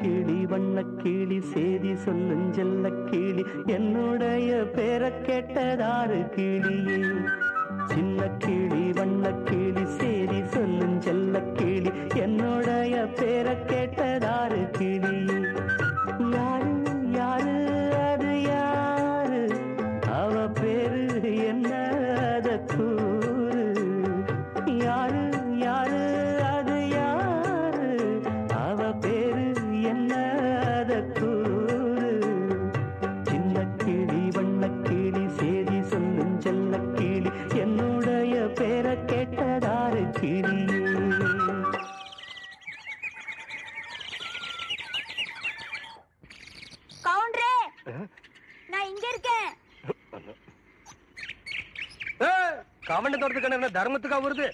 கிளி வண்ண கிளி சேதி சொல்லும் செல்ல கிளி என்னுடைய பேரை கேட்டதாறு கிளியே. சின்ன கிளி வண்ண கிளி சேதி சொல்லும் செல்ல கிளி என்னுடைய பேரை கேட்டதாறு கிளியே. யாரு யாரு அது யாரு, அவ பேரு என்ன அத கூறு. யாரு யாரு அது யாரு, அவ பேரு என்ன அத கூறு. சின்ன கிளி வண்ண கிளி சேதி சொல்லும் செல்ல கிளி என்னுடைய பேரை கேட்டதாறு கிளியே. கவுண்டரே, நான் இங்க இருக்கேன். கவண்ட தோட்டத்துக்கு என்ன தர்மத்துக்கா வருது?